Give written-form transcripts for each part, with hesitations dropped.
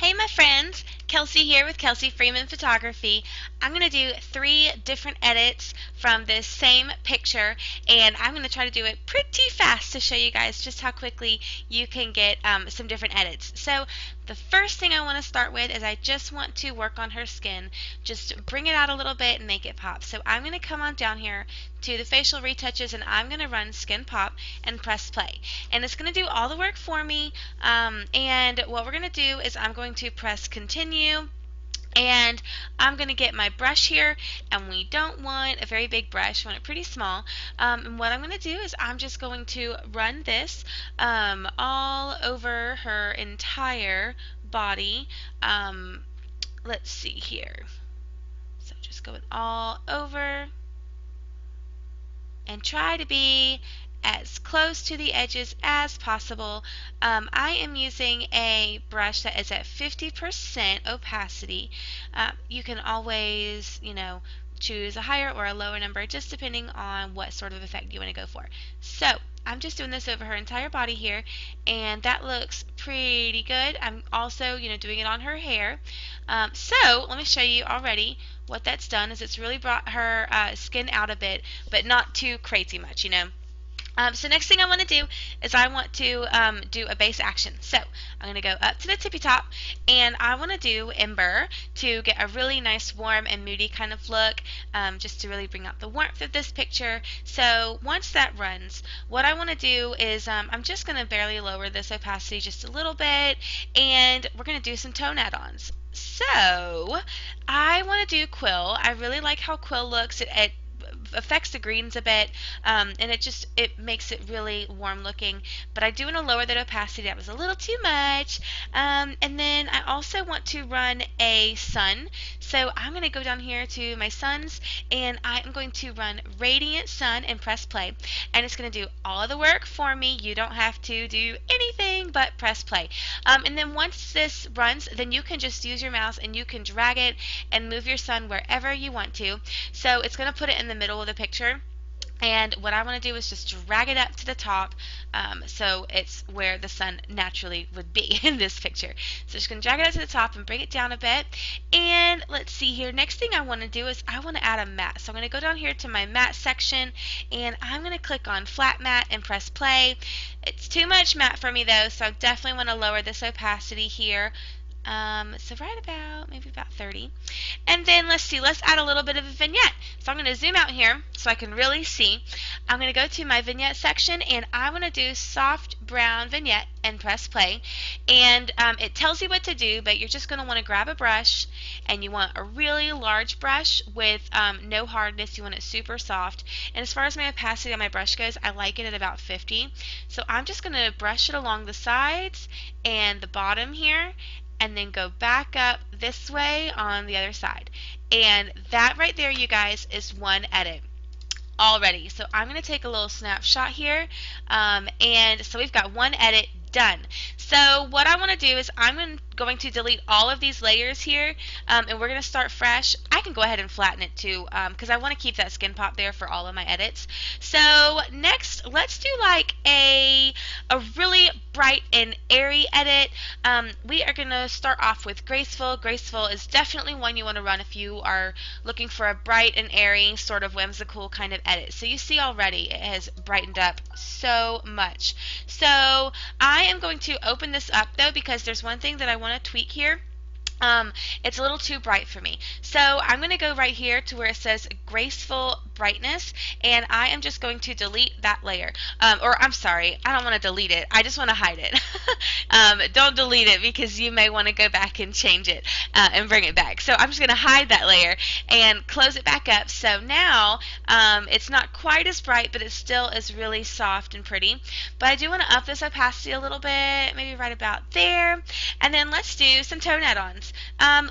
Hey my friends, Kelsey here with Kelsey Freeman Photography. I'm going to do 3 different edits from this same picture, and I'm going to try to do it pretty fast to show you guys just how quickly you can get some different edits. So the first thing I want to start with is I just want to work on her skin, just bring it out a little bit and make it pop. So I'm going to come on down here to the facial retouches and I'm going to run Skin Pop and press play. And it's going to do all the work for me, and what we're going to do is I'm going to press continue, and I'm going to get my brush here, and we don't want a very big brush, we want it pretty small. And what I'm going to do is I'm just going to run this all over her entire body. Let's see here. So just going all over and try to be as close to the edges as possible. I am using a brush that is at 50% opacity. You can always, choose a higher or a lower number just depending on what sort of effect you want to go for. So I'm just doing this over her entire body here, and that looks pretty good. I'm also, doing it on her hair. So let me show you already what that's done is it's really brought her skin out a bit, but not too crazy much, So next thing I want to do is I want to do a base action. So I'm going to go up to the tippy top, and I want to do Ember to get a really nice warm and moody kind of look, just to really bring out the warmth of this picture. So once that runs, what I want to do is I'm just going to barely lower this opacity just a little bit, and we're going to do some tone add-ons. So I want to do Quill. I really like how Quill looks. It affects the greens a bit, and it makes it really warm looking, but I do want to lower that opacity. That was a little too much. And then I also want to run a sun, so I'm going to go down here to my suns, and I'm going to run Radiant Sun and press play, and it's going to do all of the work for me. You don't have to do anything but press play. And then once this runs, then you can just use your mouse and you can drag it and move your sun wherever you want to. So it's going to put it in the middle of the picture, and what I want to do is just drag it up to the top, so it's where the sun naturally would be in this picture. So just going to drag it up to the top and bring it down a bit. And let's see here, next thing I want to do is I want to add a matte. So I'm going to go down here to my matte section, and I'm going to click on flat matte and press play. It's too much matte for me though, so I definitely want to lower this opacity here. So right about, maybe about 30. And then let's add a little bit of a vignette. So I'm going to zoom out here so I can really see. I'm going to go to my vignette section, and I want to do soft brown vignette and press play. And it tells you what to do, but you're just going to want to grab a brush, and you want a really large brush with no hardness. You want it super soft. And as far as my opacity on my brush goes, I like it at about 50. So I'm just going to brush it along the sides and the bottom here, and then go back up this way on the other side. And that right there, you guys, is one edit already. So I'm going to take a little snapshot here, and so we've got one edit done. So what I want to do is I'm going to delete all of these layers here, and we're going to start fresh. I can go ahead and flatten it too, because I want to keep that skin pop there for all of my edits. So next, let's do like a really bright and airy edit. We are going to start off with Graceful. Graceful is definitely one you want to run if you are looking for a bright and airy, sort of whimsical kind of edit. So you see already it has brightened up so much. So I am going to open this up though, because there's one thing that I want to tweak here. It's a little too bright for me. So I'm going to go right here to where it says Graceful Brightness, and I am just going to delete that layer. Or I'm sorry, I don't want to delete it. I just want to hide it. Don't delete it, because you may want to go back and change it and bring it back. So I'm just going to hide that layer and close it back up. So now it's not quite as bright, but it still is really soft and pretty. But I do want to up this opacity a little bit, maybe right about there. And then let's do some tone add-ons.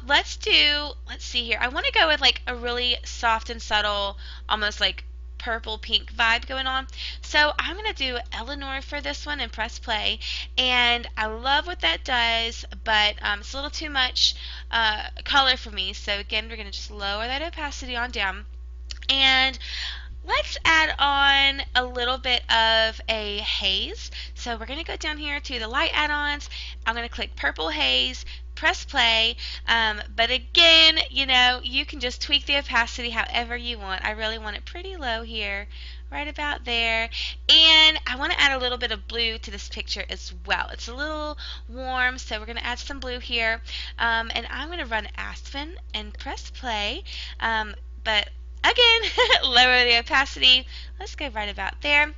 Let's see here. I want to go with like a really soft and subtle, almost like purple pink vibe going on. So I'm going to do Eleanor for this one and press play. And I love what that does, but it's a little too much color for me. So again, we're going to just lower that opacity on down. And let's add on a little bit of a haze. So we're going to go down here to the light add-ons. I'm going to click Purple Haze, press play. But again, you know, you can just tweak the opacity however you want. I really want it pretty low here, right about there. And I want to add a little bit of blue to this picture as well. It's a little warm, so we're going to add some blue here. And I'm going to run Aspen and press play. But again, lower the opacity. Let's go right about there.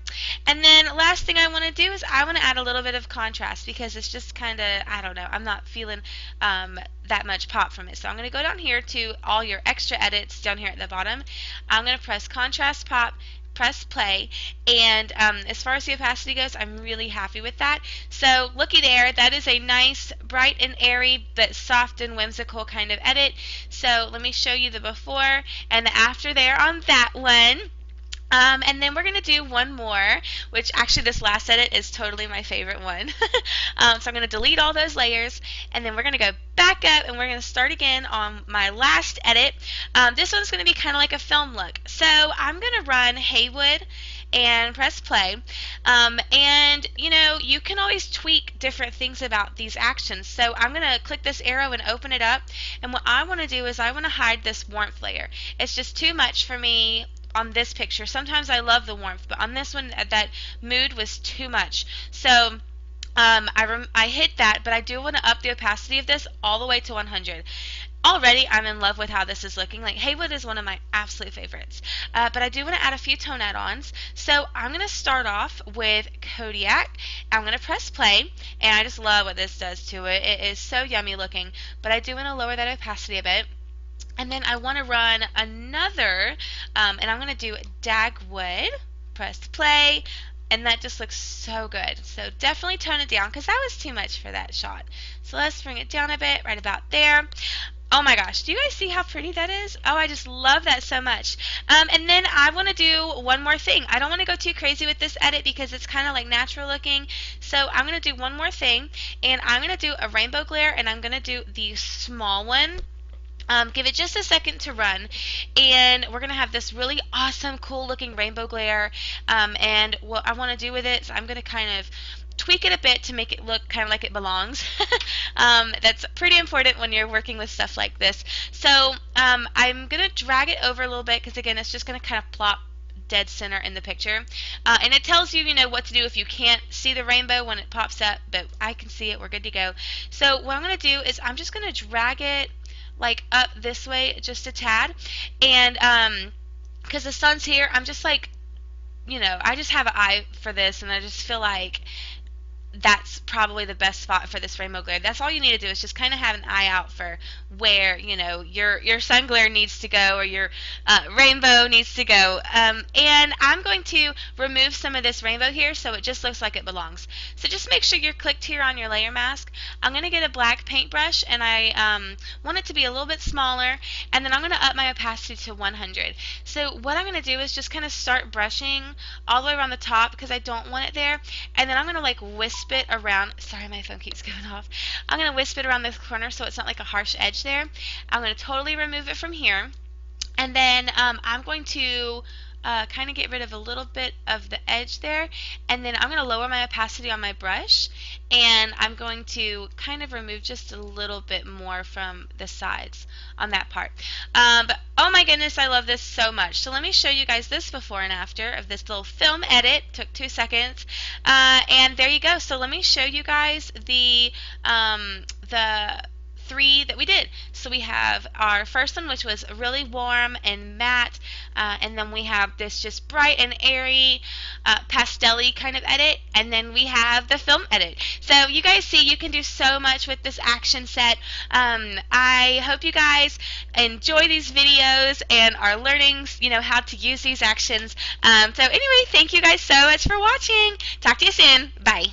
And then last thing I want to do is I want to add a little bit of contrast because it's just kind of, I don't know, I'm not feeling that much pop from it. So I'm going to go down here to all your extra edits down here at the bottom. I'm going to press contrast pop, press play, and as far as the opacity goes, I'm really happy with that. So looky there, that is a nice bright and airy but soft and whimsical kind of edit. So let me show you the before and the after there on that one. And then we're going to do one more, which actually this last edit is totally my favorite one. So I'm going to delete all those layers, and then we're going to go back up and we're going to start again on my last edit. This one's going to be kind of like a film look. So I'm going to run Haywood and press play. And you know, you can always tweak different things about these actions. So I'm going to click this arrow and open it up. And what I want to do is I want to hide this warmth layer. It's just too much for me on this picture. Sometimes I love the warmth, but on this one, that mood was too much. So I hit that, but I do want to up the opacity of this all the way to 100. Already, I'm in love with how this is looking. Like, Haywood is one of my absolute favorites. But I do want to add a few tone add-ons. So I'm going to start off with Kodiak. I'm going to press play, and I just love what this does to it. It is so yummy looking, but I do want to lower that opacity a bit. And then I want to run another, and I'm going to do Dagwood, press play, and that just looks so good. So definitely tone it down because that was too much for that shot. So let's bring it down a bit, right about there. Oh my gosh, do you guys see how pretty that is? Oh, I just love that so much. And then I want to do one more thing. I don't want to go too crazy with this edit because it's kind of like natural looking. So I'm going to do one more thing, and I'm going to do a rainbow glare, and I'm going to do the small one. Give it just a second to run, and we're going to have this really awesome, cool looking rainbow glare. And what I want to do with it is I'm going to kind of tweak it a bit to make it look kind of like it belongs. That's pretty important when you're working with stuff like this. So I'm going to drag it over a little bit because, again, it's just going to kind of plop dead center in the picture. And it tells you, you know, what to do if you can't see the rainbow when it pops up, but I can see it. We're good to go. So what I'm going to do is I'm just going to drag it like up this way just a tad, and because the sun's here, I'm just like, you know, I just have an eye for this, and I just feel like that's probably the best spot for this rainbow glare. That's all you need to do is just kind of have an eye out for where, you know, your sun glare needs to go, or your rainbow needs to go. And I'm going to remove some of this rainbow here so it just looks like it belongs. So just make sure you're clicked here on your layer mask. I'm going to get a black paintbrush, and I want it to be a little bit smaller, and then I'm going to up my opacity to 100. So what I'm going to do is just kind of start brushing all the way around the top because I don't want it there, and then I'm going to like wisp it around. Sorry, my phone keeps going off. I'm going to wisp it around this corner so it's not like a harsh edge there. I'm going to totally remove it from here, and then I'm going to kind of get rid of a little bit of the edge there, and then I'm going to lower my opacity on my brush, and I'm going to kind of remove just a little bit more from the sides on that part. But oh my goodness, I love this so much. So let me show you guys this before and after of this little film edit. Took 2 seconds, and there you go. So let me show you guys the 3 that we did. So we have our first one, which was really warm and matte, and then we have this just bright and airy pastel-y kind of edit, and then we have the film edit. So you guys see you can do so much with this action set. I hope you guys enjoy these videos and are learning, you know, how to use these actions. So anyway, thank you guys so much for watching. Talk to you soon. Bye.